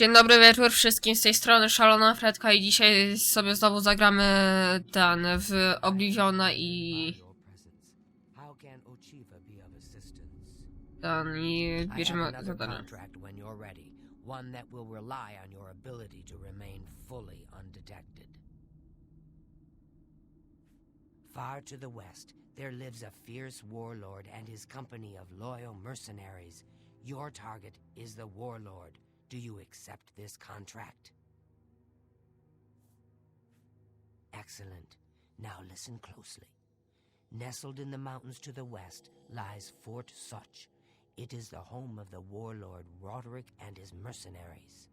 Dzień dobry wieczór wszystkim, z tej strony Szalona Fretka i dzisiaj sobie znowu zagramy w Obliviona i bierzemy zadanie. Far to the west, there lives a fierce warlord and his company of loyal mercenaries. Your target is the warlord. Do you accept this contract? Excellent. Now listen closely. Nestled in the mountains to the west lies Fort Such. It is the home of the warlord Roderick and his mercenaries.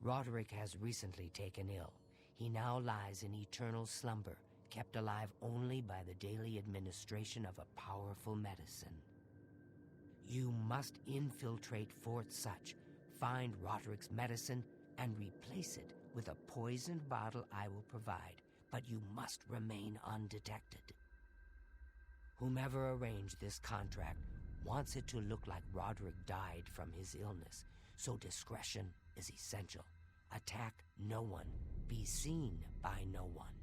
Roderick has recently taken ill. He now lies in eternal slumber, kept alive only by the daily administration of a powerful medicine. You must infiltrate Fort Such, find Roderick's medicine, and replace it with a poisoned bottle I will provide, but you must remain undetected. Whomever arranged this contract wants it to look like Roderick died from his illness, so discretion is essential. Attack no one, be seen by no one.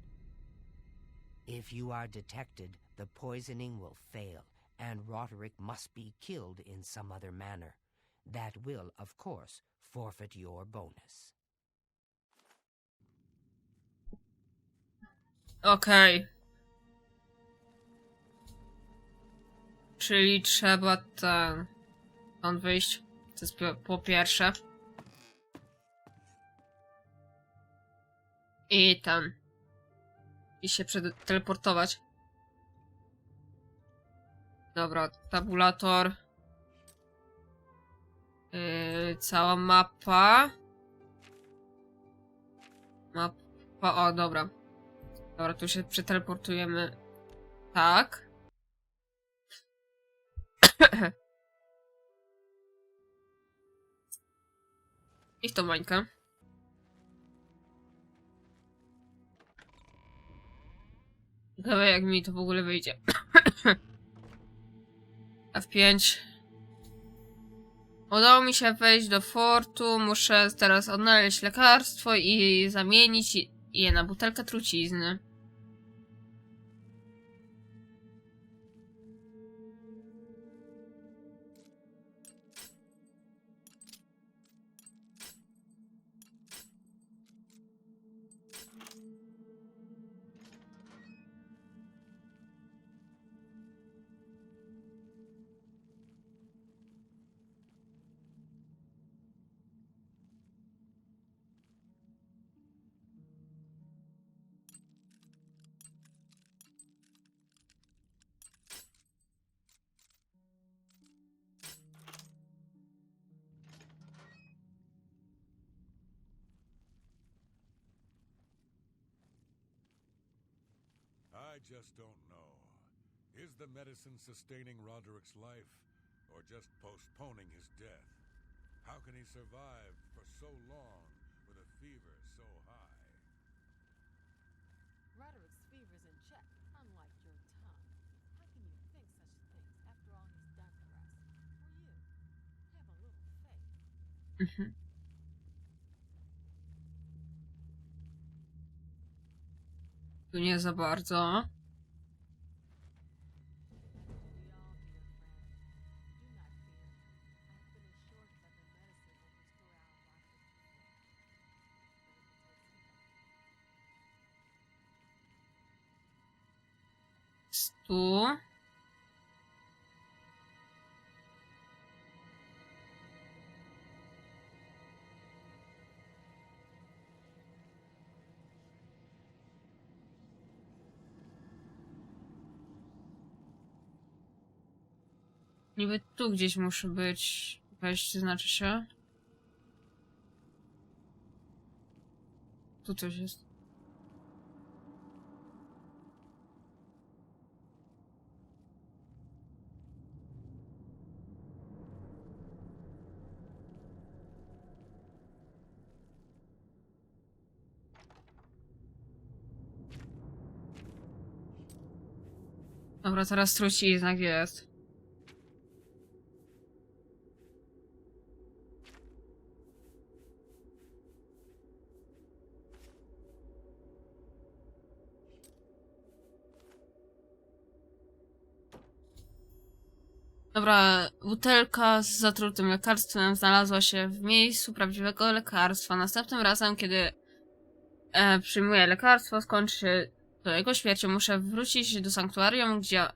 If you are detected, the poisoning will fail, and Roderick must be killed in some other manner. That will, of course, forfeit your bonus. Okej. Czyli trzeba stąd wyjść. To jest po pierwsze. I się teleportować. Dobra, tabulator. Cała mapa. O, dobra. Dobra, tu się przeteleportujemy. Tak. I w tą mańkę. Ciekawe jak mi to w ogóle wyjdzie. F5. Udało mi się wejść do fortu. Muszę teraz odnaleźć lekarstwo i zamienić je na butelkę trucizny. I just don't know. Is the medicine sustaining Roderick's life, or just postponing his death? How can he survive for so long with a fever so high? Roderick's fever's in check, unlike your tongue. How can you think such things after all he's done for us? For you. Have a little faith. Tu nie za bardzo. Tu. Niby tu gdzieś muszę być. Wejść znaczy się. Tu coś jest. Dobra, teraz trucizna gdzie jest. Dobra, butelka z zatrutym lekarstwem znalazła się w miejscu prawdziwego lekarstwa. Następnym razem, kiedy przyjmuję lekarstwo, skończy się to jego śmiercią. Muszę wrócić do sanktuarium, gdzie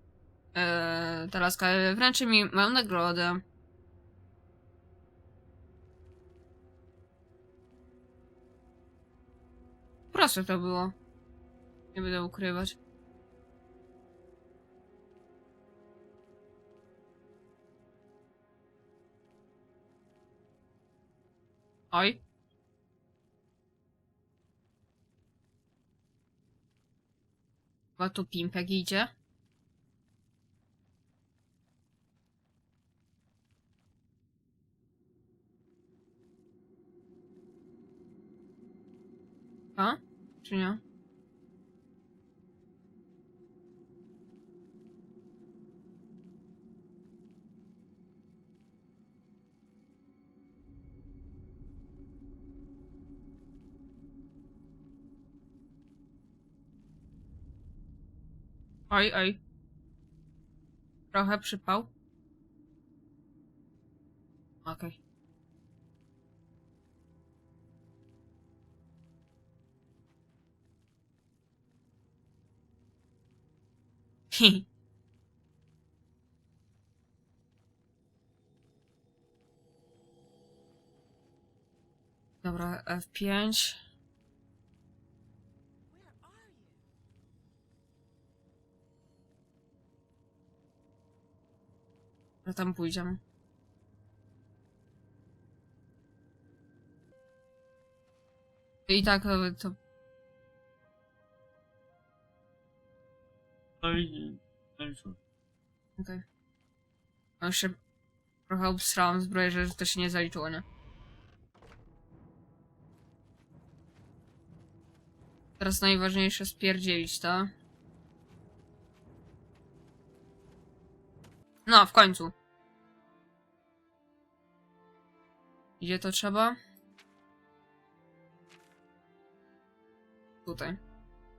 ta laska wręczy mi moją nagrodę. Proste to było. Nie będę ukrywać. Oj. Chyba tu pimpek idzie. A? Czy nie? Oj, oj. Trochę przypał. Okej. Okay. Dobra, F5. Where are you? No tam pójdziemy. I tak to... Okej. No już się trochę obsrałam zbroję, że to się nie zaliczyło, nie? Teraz najważniejsze spierdzielić, to. No, w końcu. Gdzie to trzeba? Tutaj.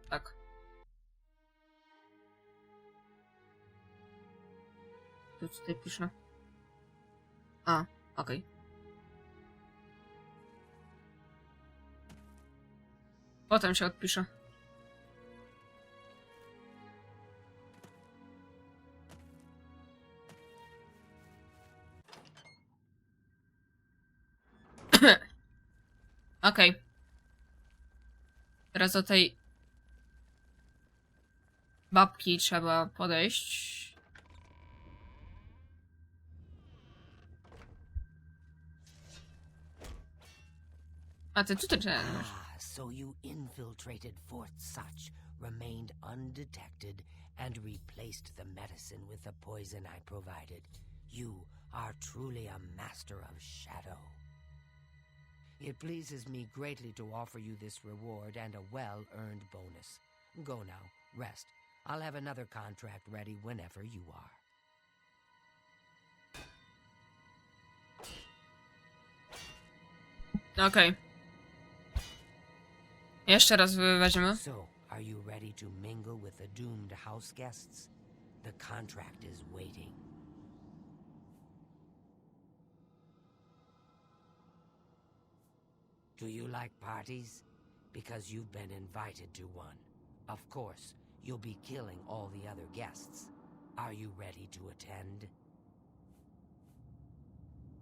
Tak. Tu tutaj piszę. A, okej. Potem się odpiszę. Okej. Teraz do tej babki trzeba podejść. A ty tutaj czekasz. Ah, so you infiltrated Fort Such, remained undetected, and replaced the medicine with the poison I provided. You are truly a master of shadow. It pleases me greatly to offer you this reward and a well-earned bonus. Go now, rest. I'll have another contract ready whenever you are. Okej. Jeszcze raz weźmiemy. So, are you ready to mingle with the doomed house guests? The contract is waiting. Do you like parties? Because you've been invited to one. Of course, you'll be killing all the other guests. Are you ready to attend?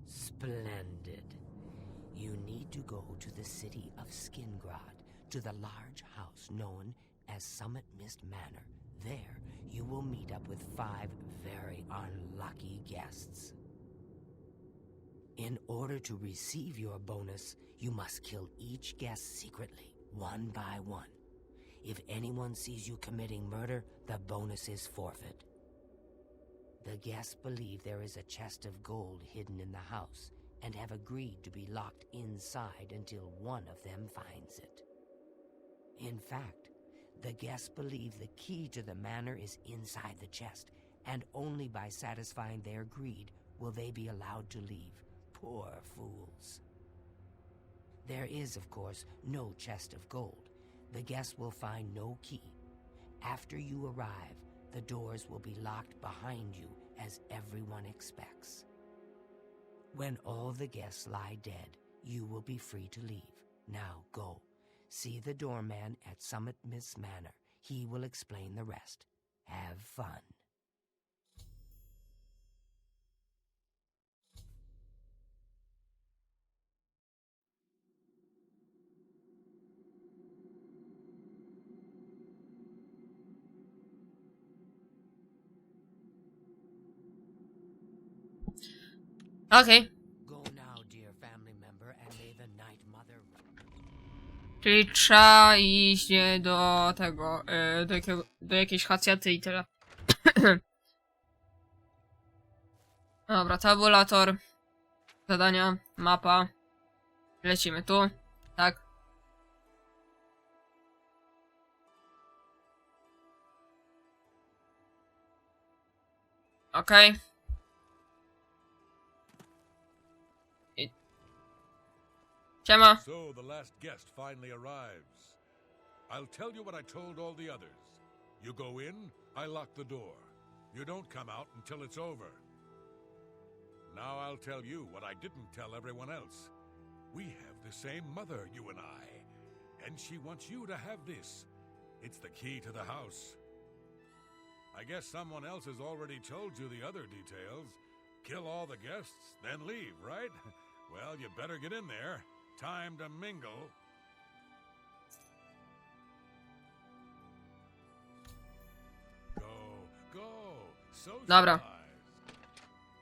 Splendid. You need to go to the city of Skingrad, to the large house known as Summit Mist Manor. There, you will meet up with 5 very unlucky guests. In order to receive your bonus, you must kill each guest secretly, one by one. If anyone sees you committing murder, the bonus is forfeit. The guests believe there is a chest of gold hidden in the house, and have agreed to be locked inside until one of them finds it. In fact, the guests believe the key to the manor is inside the chest, and only by satisfying their greed will they be allowed to leave. Poor fools. There is, of course, no chest of gold. The guests will find no key. After you arrive, the doors will be locked behind you, as everyone expects. When all the guests lie dead, you will be free to leave. Now go. See the doorman at Summit Miss Manor. He will explain the rest. Have fun. Okej. Go now, dear family member, and may the Night Mother... Czyli trzeba iść do tego, do jakiejś hacjaty i tyle. Dobra, tabulator. Zadania, mapa. Lecimy tu. Tak. Okej. Siema. So the last guest finally arrives. I'll tell you what I told all the others. You go in, I lock the door. You don't come out until it's over. Now I'll tell you what I didn't tell everyone else. We have the same mother, you and I. And she wants you to have this. It's the key to the house. I guess someone else has already told you the other details. Kill all the guests, then leave, right? Well, you better get in there. Time to mingle. Go. Dobra. Socialize.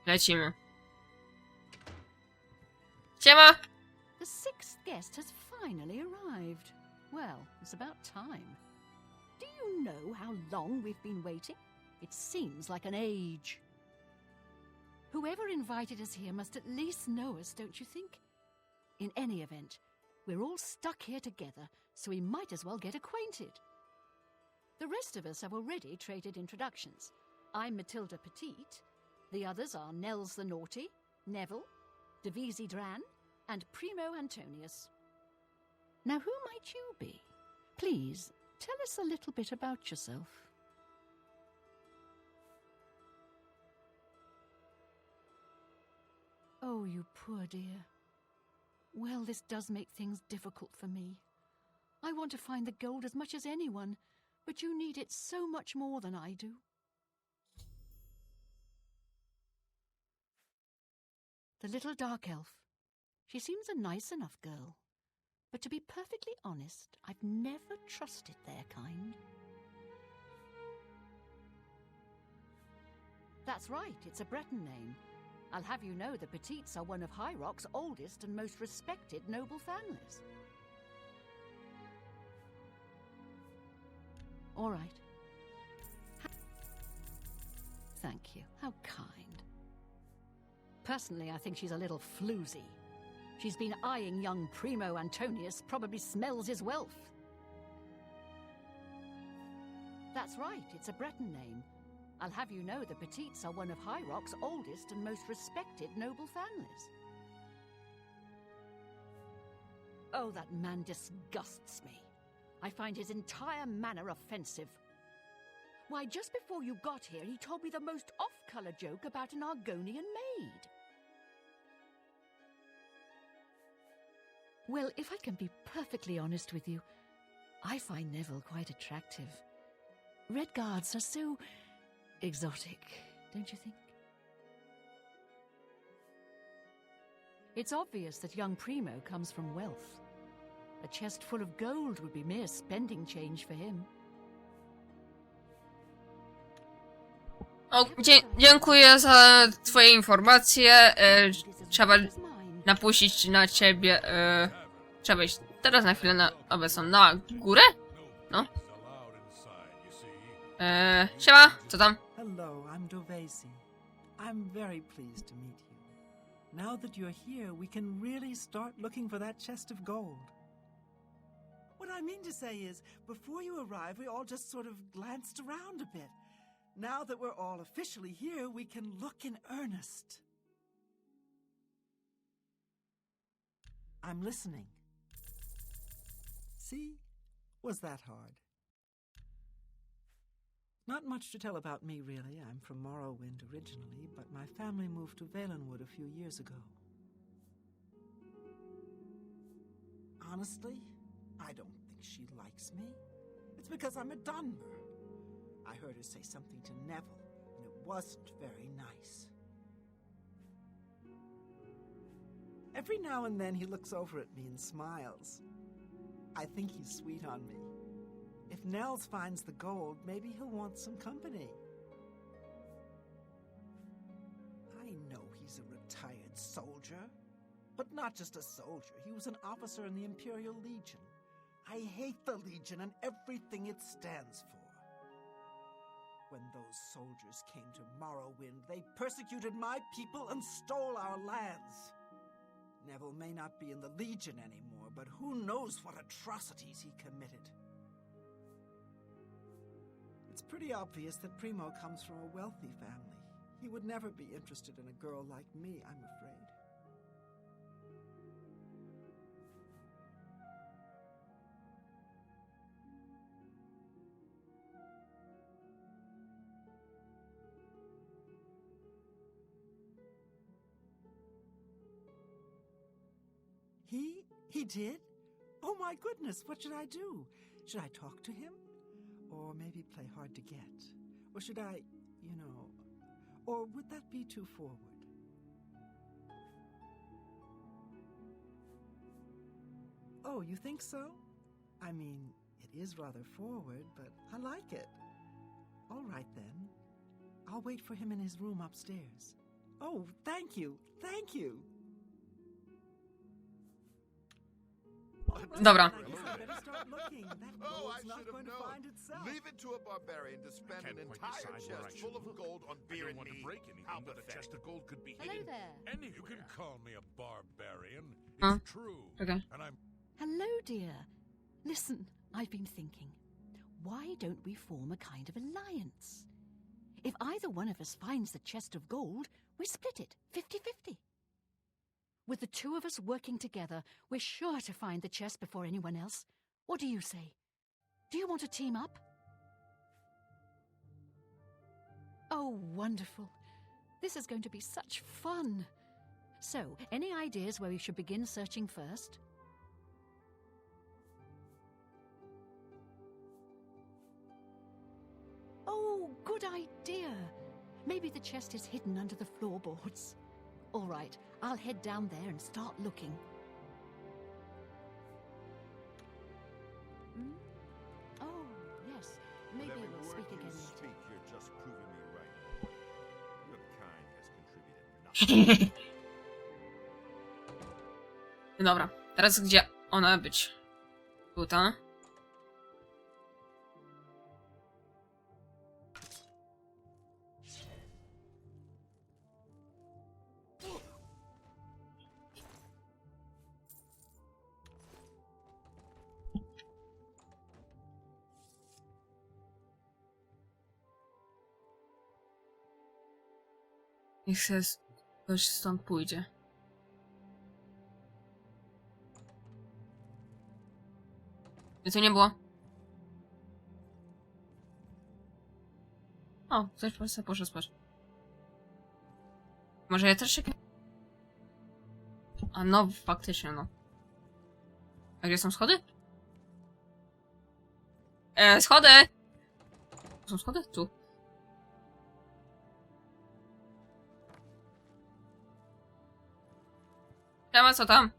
Lecimy. Siema. The sixth guest has finally arrived. Well, it's about time. Do you know how long we've been waiting? It seems like an age. Whoever invited us here must at least know us, don't you think? In any event, we're all stuck here together, so we might as well get acquainted. The rest of us have already traded introductions. I'm Matilda Petite. The others are Nels the Naughty, Neville, Devisi Dran, and Primo Antonius. Now, who might you be? Please, tell us a little bit about yourself. Oh, you poor dear. Well, this does make things difficult for me. I want to find the gold as much as anyone, but you need it so much more than I do. The little dark elf. She seems a nice enough girl. But to be perfectly honest, I've never trusted their kind. That's right, it's a Breton name. I'll have you know the Petites are one of High Rock's oldest and most respected noble families. All right. Thank you. How kind. Personally, I think she's a little floozy. She's been eyeing young Primo Antonius, probably smells his wealth. That's right, it's a Breton name. I'll have you know the Petites are one of High Rock's oldest and most respected noble families. Oh, that man disgusts me. I find his entire manner offensive. Why, just before you got here, he told me the most off-color joke about an Argonian maid. Well, if I can be perfectly honest with you, I find Neville quite attractive. Red Guards are so exotic, don't you think? It's obvious that young Primo comes from wealth. A chest full of gold would be mere spending change for him. O, dziękuję za twoje informacje. Trzeba napuścić na ciebie. Trzeba iść teraz na chwilę na obecną na górę? No. Siema, co tam? Hello, I'm Dovesi. I'm very pleased to meet you. Now that you're here, we can really start looking for that chest of gold. What I mean to say is, before you arrived, we all just sort of glanced around a bit. Now that we're all officially here, we can look in earnest. I'm listening. See? Was that hard? Not much to tell about me, really. I'm from Morrowind originally, but my family moved to Valenwood a few years ago. Honestly, I don't think she likes me. It's because I'm a Dunmer. I heard her say something to Neville, and it wasn't very nice. Every now and then he looks over at me and smiles. I think he's sweet on me. If Nels finds the gold, maybe he'll want some company. I know he's a retired soldier, but not just a soldier. He was an officer in the Imperial Legion. I hate the Legion and everything it stands for. When those soldiers came to Morrowind, they persecuted my people and stole our lands. Neville may not be in the Legion anymore, but who knows what atrocities he committed. It's pretty obvious that Primo comes from a wealthy family. He would never be interested in a girl like me, I'm afraid. He did? Oh my goodness, what should I do? Should I talk to him? Or maybe play hard to get? Or should I, or would that be too forward? Oh, you think so? I mean, it is rather forward, but I like it. All right then. I'll wait for him in his room upstairs. Oh, thank you, thank you. Dobra. Oh, I should have known. Leave it to a barbarian to spend an entire chest full of gold on beer and meat. How but a chest of gold could be Hello hidden there. anywhere. You can call me a barbarian. Huh? It's true. Okay. And I'm Hello, dear. Listen, I've been thinking. Why don't we form a kind of alliance? If either one of us finds the chest of gold, we split it 50-50. With the two of us working together, we're sure to find the chest before anyone else. What do you say? Do you want to team up? Oh, wonderful. This is going to be such fun. So, any ideas where we should begin searching first? Oh, good idea. Maybe the chest is hidden under the floorboards. All right, I'll head down there and start looking. Oh, yes. Maybe With every we'll word speak you again later. speak, you're just proving me right. Your kind has contributed nothing. Dobra, teraz gdzie ona być? Tutaj. Niech się ktoś stąd pójdzie. I co nie było? O, ktoś po prostu poszedł spać. Może ja też się... A no, faktycznie no. A gdzie są schody? Schody! Są schody? Tu. Siema, co tam?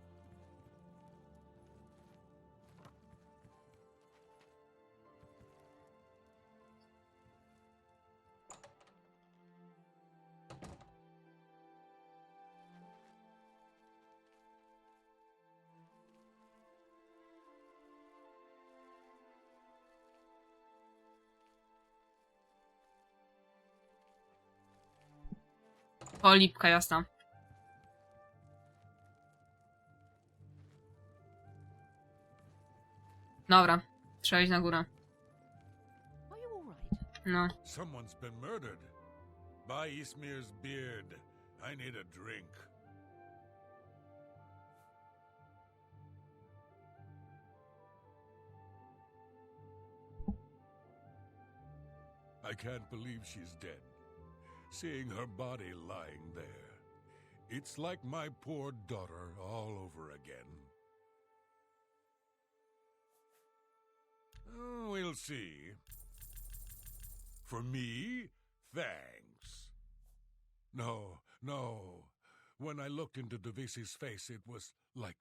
O, lipka jasna. Dobra, trzeba iść na górę. Are you all right? No. Someone's been murdered. By Ismir's beard. I need a drink. I can't believe she's dead. Seeing her body lying there. It's like my poor daughter all over again. Oh, we'll see. For me, thanks. No. When I looked into Devisi's face, it was like...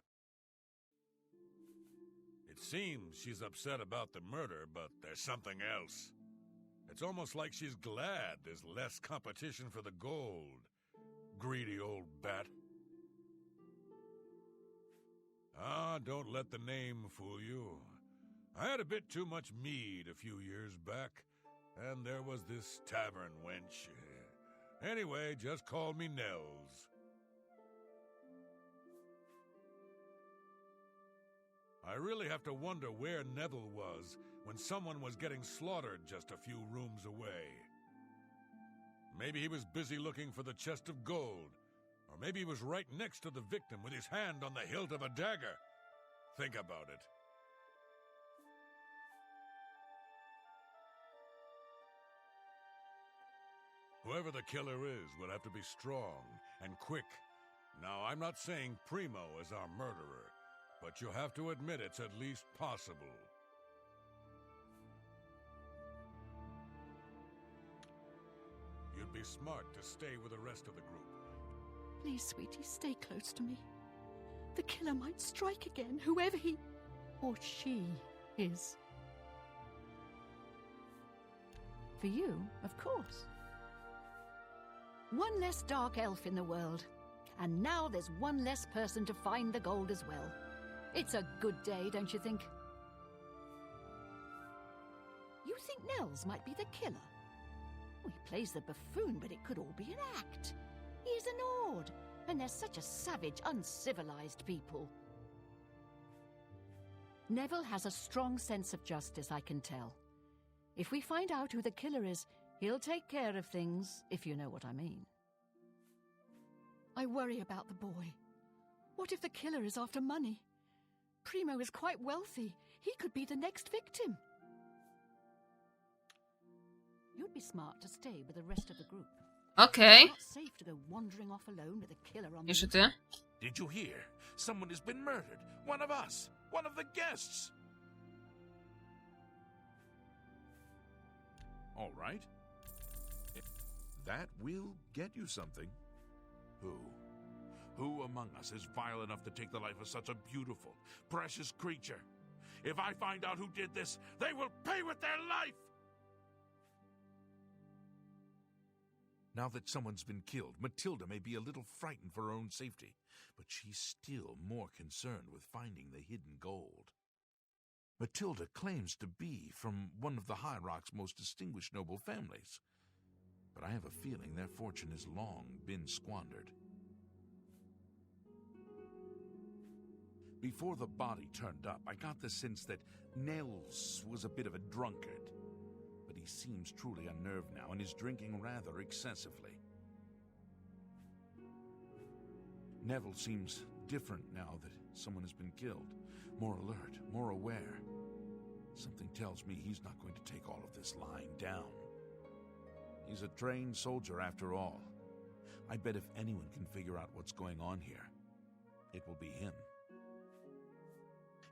It seems she's upset about the murder, but there's something else. It's almost like she's glad there's less competition for the gold. Greedy old bat. Ah, don't let the name fool you. I had a bit too much mead a few years back, and there was this tavern wench. Anyway, just call me Nels. I really have to wonder where Neville was when someone was getting slaughtered just a few rooms away. Maybe he was busy looking for the chest of gold, or maybe he was right next to the victim with his hand on the hilt of a dagger. Think about it. Whoever the killer is will have to be strong and quick. Now, I'm not saying Primo is our murderer, but you have to admit it's at least possible. You'd be smart to stay with the rest of the group. Please, sweetie, stay close to me. The killer might strike again, whoever he or she is. For you, of course. One less dark elf in the world. And now there's one less person to find the gold as well. It's a good day, don't you think? You think Nels might be the killer? Well, he plays the buffoon, but it could all be an act. He's an Ord, and they're such a savage, uncivilized people. Neville has a strong sense of justice, I can tell. If we find out who the killer is, he'll take care of things, if you know what I mean. I worry about the boy. What if the killer is after money? Primo is quite wealthy. He could be the next victim. You'd be smart to stay with the rest of the group. Okej. It's not safe to go wandering off alone with a killer on the Jeszcze ty? Did you hear? Someone has been murdered. One of us. One of the guests. All right. That will get you something. Who among us is vile enough to take the life of such a beautiful, precious creature? If I find out who did this, they will pay with their life! Now that someone's been killed, Matilda may be a little frightened for her own safety, but she's still more concerned with finding the hidden gold. Matilda claims to be from one of the High Rock's most distinguished noble families, but I have a feeling their fortune has long been squandered. Before the body turned up, I got the sense that Nels was a bit of a drunkard. But he seems truly unnerved now and is drinking rather excessively. Neville seems different now that someone has been killed. More alert, more aware. Something tells me he's not going to take all of this lying down. He's a trained soldier after all. I bet if anyone can figure out what's going on here, it will be him.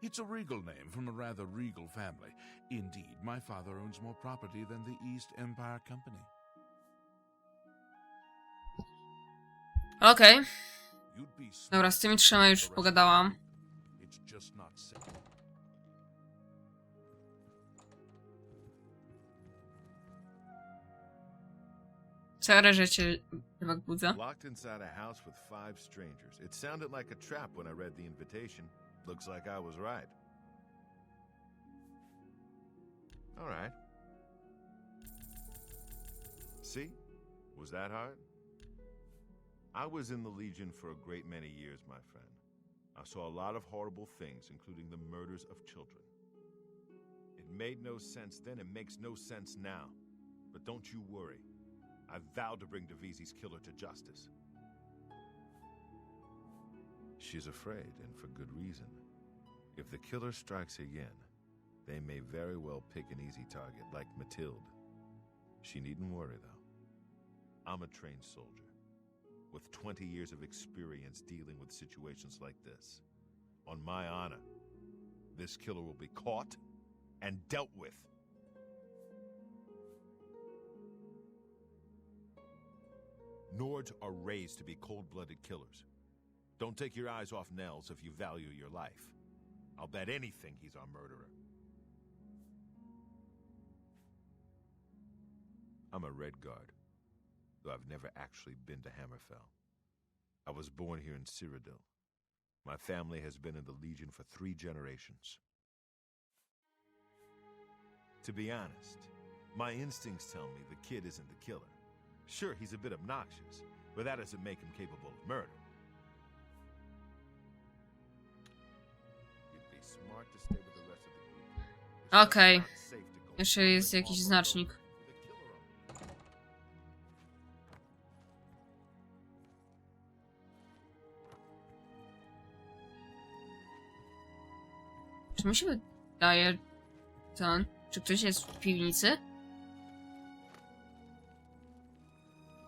It's a regal name from a rather regal family. Indeed, my father owns more property than the East Empire Company. Okej. You'd be Dobra, z tymi trzema już pogadałam. It's just not safe. Całe życie tak budzę. Locked inside a house with 5 strangers. It sounded like a trap when I read the invitation. Looks like I was right. All right. See? Was that hard? I was in the Legion for a great many years, my friend. I saw a lot of horrible things, including the murders of children. It made no sense then, it makes no sense now. But don't you worry. I vowed to bring Devisi's killer to justice. She's afraid, and for good reason. If the killer strikes again, they may very well pick an easy target like Matilda. She needn't worry, though. I'm a trained soldier, with 20 years of experience dealing with situations like this. On my honor, this killer will be caught and dealt with. Nords are raised to be cold-blooded killers. Don't take your eyes off Nels if you value your life. I'll bet anything he's our murderer. I'm a Red Guard, though I've never actually been to Hammerfell. I was born here in Cyrodiil. My family has been in the Legion for 3 generations. To be honest, my instincts tell me the kid isn't the killer. Sure, he's a bit obnoxious, but that doesn't make him capable of murder. You'd be smart to stay with the rest of the group. It's Okej. not safe to go Jeszcze jest wandering jakiś off znacznik. alone with a killer on. Czy mi się wydaje... Czy ktoś jest w piwnicy?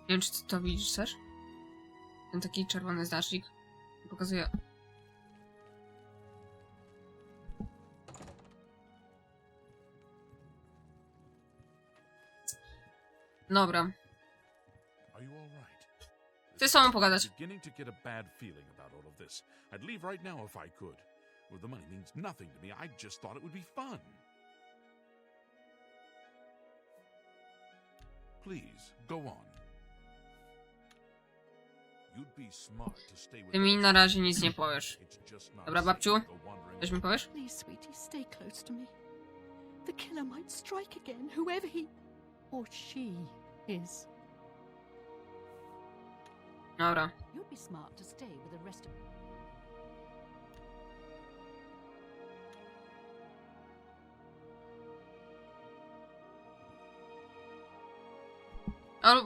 Nie wiem, czy ty to widzisz też? Ten taki czerwony znacznik pokazuje... Dobra. Are you all right? Chcę z tobą pogadać. Beginning to get a bad feeling about all of this. I'd leave right now if I could. Well, the money means nothing to me. I just thought it would be fun. Please, go on. You'd be smart to stay with Ty mi na razie nic nie powiesz. It's just not Dobra, safe babciu? to go wandering Coś mi powiesz? Please, sweetie, stay close to me. The killer might strike again, whoever he or she is. Dobra. You'd be smart to stay with the rest of...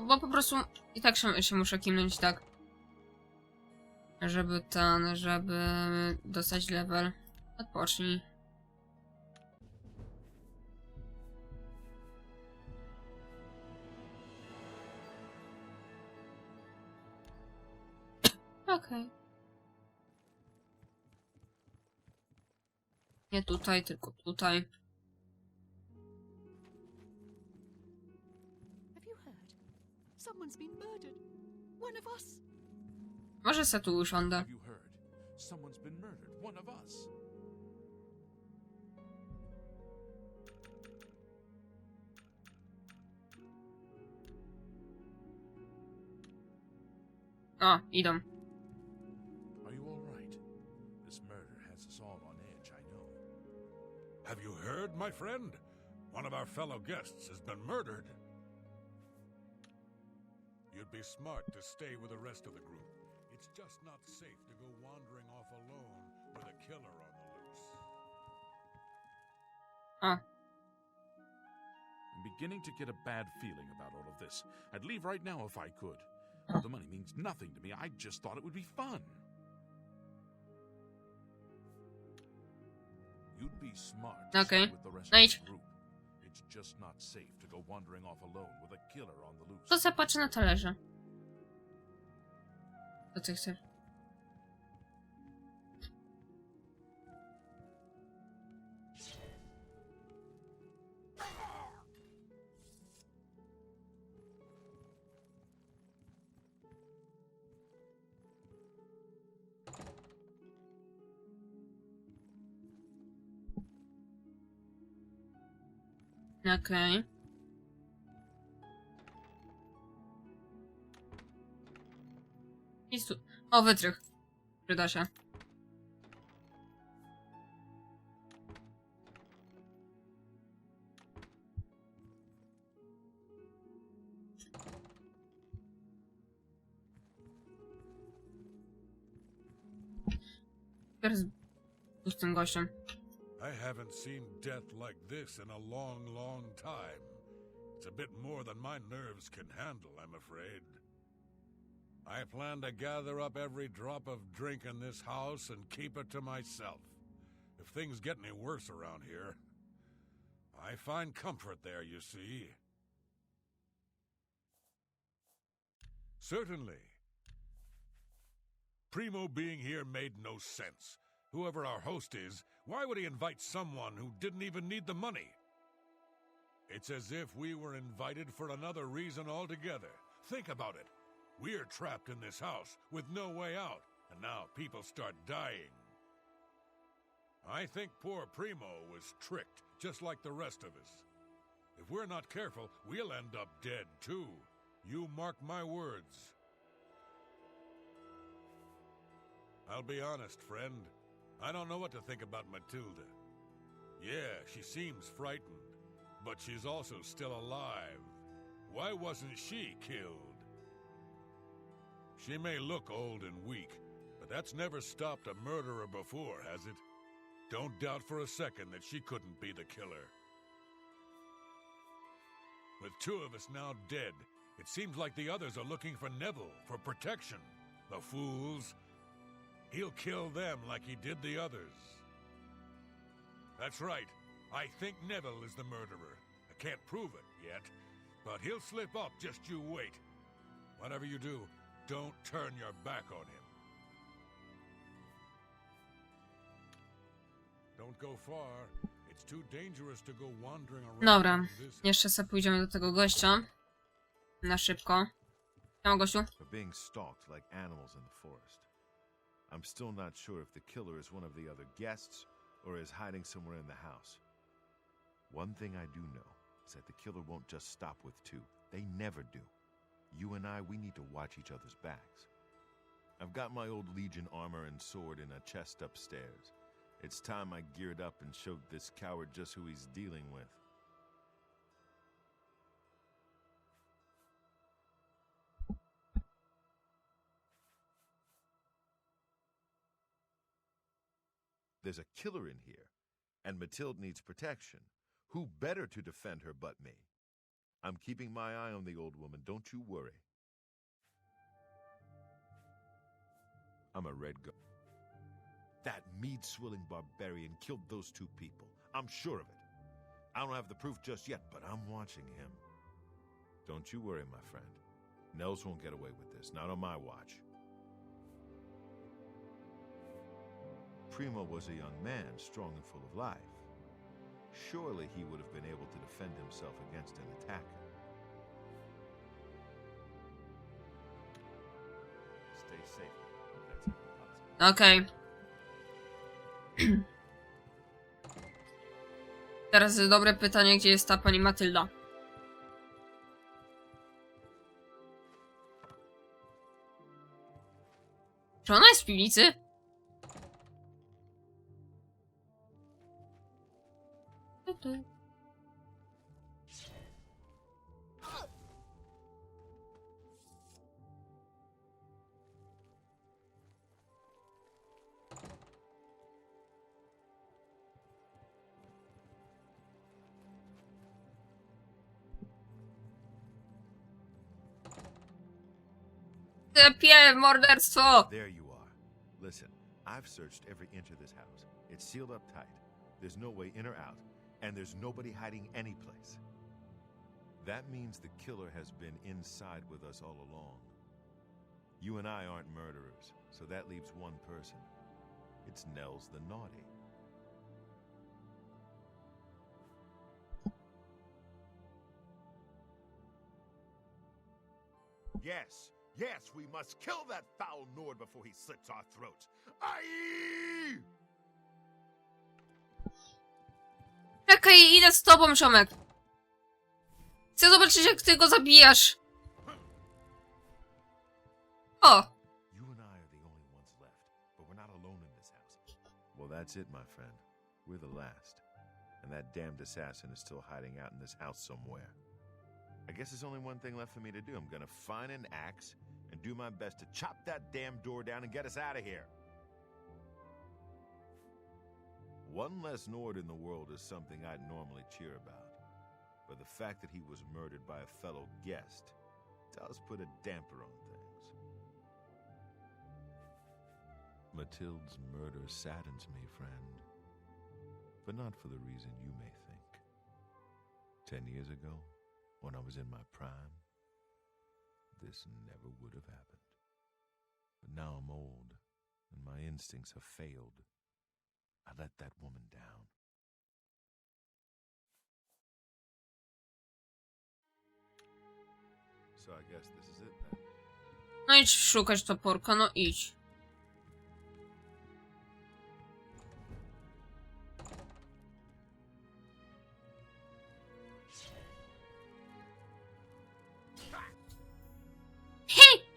Bo po prostu i tak się muszę kimnąć tak. Żeby dostać level. Odpocznij. Okej. Nie tutaj, tylko tutaj. Have you heard? Someone's been murdered. One of us. Może se tu usiądę. Have you heard? Someone's been murdered. One of us. O, idą. Are you all right? This murder has us all on edge, I know. Have you heard, my friend? One of our fellow guests has been murdered. You'd be smart to stay with the rest of the group. It's just not safe to go wandering off alone with a killer on the loose. O, I'm beginning to get a bad feeling about all of this. I'd leave right now if I could. The money means nothing to me. I just thought it would be fun. You'd be smart to Okay. stay with the rest No of idź. the group. It's just not safe to go wandering off alone with a killer on the loose. to zapatrzę na talerze. Co ty chcesz? Okej. Nic tu. O, wytrych. Przyda się. Teraz z tym gościem. I haven't seen death like this in a long, long time. It's a bit more than my nerves can handle, I'm afraid. I plan to gather up every drop of drink in this house and keep it to myself. If things get any worse around here, I find comfort there, you see. Certainly. Primo being here made no sense. Whoever our host is, why would he invite someone who didn't even need the money? It's as if we were invited for another reason altogether. Think about it. We're trapped in this house with no way out, and now people start dying. I think poor Primo was tricked, just like the rest of us. If we're not careful, we'll end up dead, too. You mark my words. I'll be honest, friend. I don't know what to think about Matilda. Yeah, she seems frightened, but she's also still alive. Why wasn't she killed? She may look old and weak, but that's never stopped a murderer before, has it? Don't doubt for a second that she couldn't be the killer. With two of us now dead, it seems like the others are looking for Neville for protection. The fools. He'll kill them like he did the others. That's right. I think Neville is the murderer. I can't prove it yet, but he'll slip up, just you wait. Whatever you do, don't turn your back on him. Don't go far. It's too dangerous to go wandering around. Dobra, jeszcze sobie pójdziemy do tego gościa. Na szybko. Siema, gościu. We're being stalked like animals in the forest. I'm still not sure if the killer is one of the other guests or is hiding somewhere in the house. One thing I do know is that the killer won't just stop with two. They never do. You and I, we need to watch each other's backs. I've got my old Legion armor and sword in a chest upstairs. It's time I geared up and showed this coward just who he's dealing with. There's a killer in here, and Matilda needs protection. Who better to defend her but me? I'm keeping my eye on the old woman, don't you worry. I'm a red guard. That mead-swilling barbarian killed those two people. I'm sure of it. I don't have the proof just yet, but I'm watching him. Don't you worry, my friend. Nels won't get away with this, not on my watch. Primo was a young man, strong and full of life. Surely he would have been able to defend himself against an attacker. Stay safe, if that's even possible. Okej. Teraz jest dobre pytanie, gdzie jest ta pani Matylda? Czy ona jest w piwnicy? Pie, morderstwo! There you are. Listen, I've searched every inch of this house. It's sealed up tight. There's no way in or out, and there's nobody hiding any place. That means the killer has been inside with us all along. You and I aren't murderers, so that leaves one person. It's Nels the Naughty. Yes, yes, we must kill that foul Nord before he slits our throats. Aye! Czekaj, idę z tobą, ziomek. Chcę zobaczyć, jak ty go zabijasz. O! You and I are the only ones left, but we're not alone in this house. Well, that's it, my friend. We're the last. And that damned assassin is still hiding out in this house somewhere. I guess there's only one thing left for me to do. I'm gonna find an axe and do my best to chop that damn door down and get us out of here. One less Nord in the world is something I'd normally cheer about. But the fact that he was murdered by a fellow guest does put a damper on things. Matilda's murder saddens me, friend. But not for the reason you may think. 10 years ago, when I was in my prime, this never would have happened. But now I'm old, and my instincts have failed. I let that woman down. So I guess this is it then. No idź szukać toporka, no idź. Hej!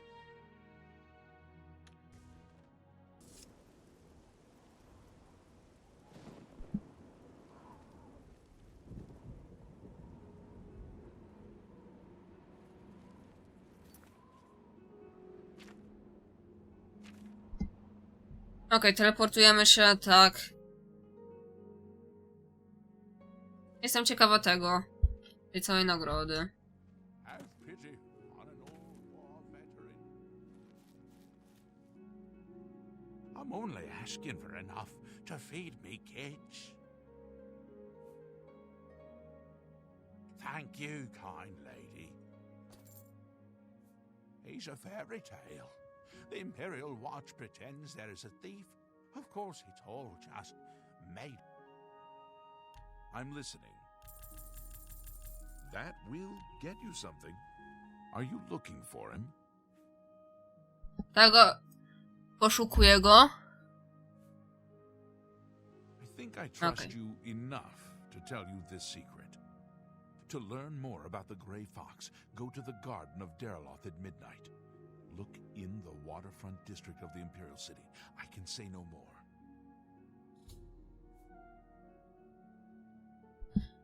Okej, teleportujemy się, tak. Jestem ciekawa tego. Tej całej nagrody. Have pity on an old war veteran. I'm only asking for enough to feed me kids. Thank you, kind lady. He's a fairy tale. The Imperial Watch pretends there is a thief. Of course, it's all just made. I'm listening. That will get you something. Are you looking for him? Tego. Poszukuję go. I think I trust Okay. you enough to tell you this secret. To learn more about the Grey Fox, go to the Garden of Derloth at midnight. Look in the waterfront district of the Imperial City. I can say no more.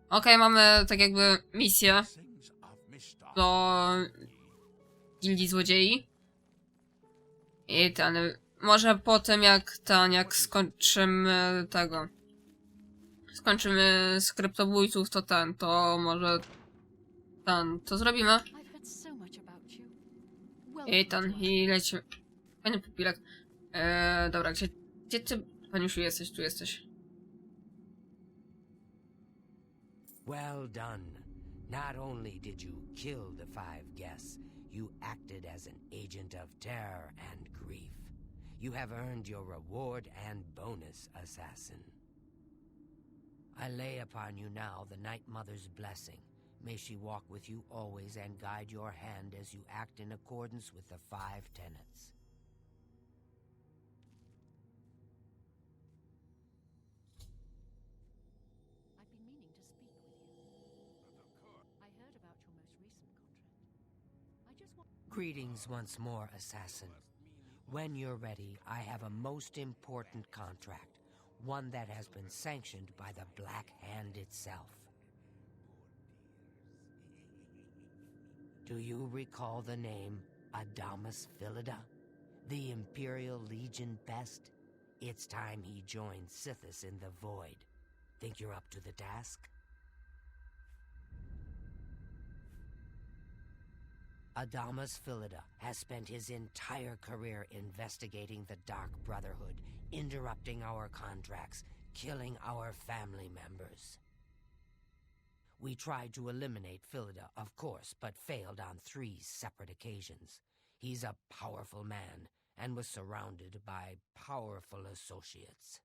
Okej, mamy tak jakby misję Things of mischief. do gildii złodziei. I może potem jak skończymy tego. Skończymy z kryptobójców, to może to zrobimy. I've heard so much about you. Welcome to I lecimy. Panie pupilek. Dobra, gdzie ty, paniusiu, jesteś? Tu jesteś. Well done. Not only did you kill the 5 guests, you acted as an agent of terror and grief. You have earned your reward and bonus, assassin. I lay upon you now the Night Mother's blessing. May she walk with you always and guide your hand as you act in accordance with the 5 tenets. I've been meaning to speak with you. I heard about your most recent contract. I just want... Greetings once more, assassin. When you're ready, I have a most important contract, one that has been sanctioned by the Black Hand itself. Do you recall the name Adamus Philida? The Imperial Legion best? It's time he joined Sithis in the Void. Think you're up to the task? Adamus Philida has spent his entire career investigating the Dark Brotherhood, interrupting our contracts, killing our family members. We tried to eliminate Philida, of course, but failed on 3 separate occasions. He's a powerful man, and was surrounded by powerful associates.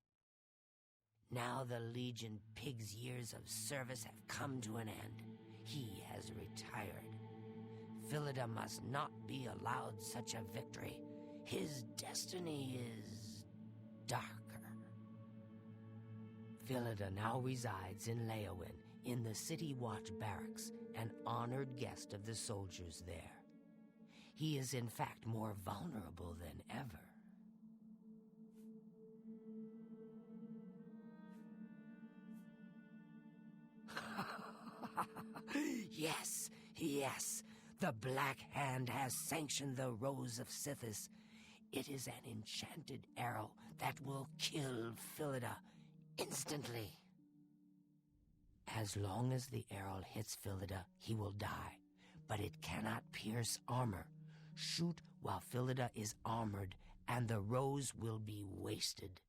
Now the Legion Pig's years of service have come to an end. He has retired. Philida must not be allowed such a victory. His destiny is darker. Philida now resides in Leowin, in the City Watch Barracks, an honored guest of the soldiers there. He is in fact more vulnerable than ever. Yes, yes. The Black Hand has sanctioned the Rose of Sithis. It is an enchanted arrow that will kill Philida instantly. As long as the arrow hits Philida, he will die, but it cannot pierce armor. Shoot while Philida is armored, and the rose will be wasted.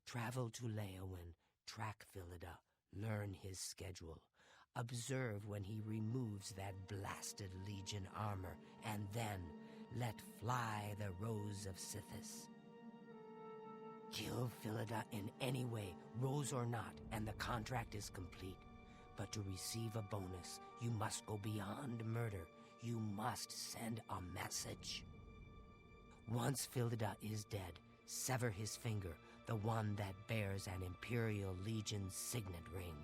Travel to Leowin, track Philida, learn his schedule. Observe when he removes that blasted Legion armor, and then let fly the Rose of Sithis. Kill Philida in any way, rose or not, and the contract is complete. But to receive a bonus, you must go beyond murder. You must send a message. Once Philida is dead, sever his finger, the one that bears an Imperial Legion signet ring.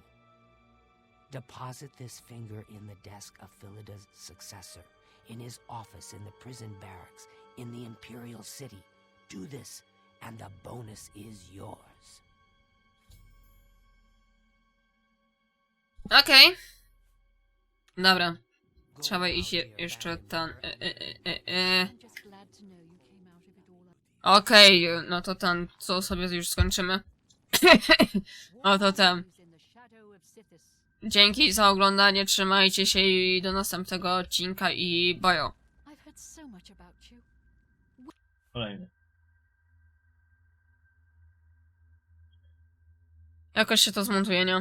Deposit this finger in the desk of Philida's successor, in his office in the prison barracks, in the Imperial City. Do this, and the bonus is yours. Okej. Dobra. Trzeba iść jeszcze tam. Okej, no to tam, co sobie już skończymy. No to tam. Dzięki za oglądanie, trzymajcie się i do następnego odcinka i bajo. Kolejny. Jakoś się to zmontuje, nie?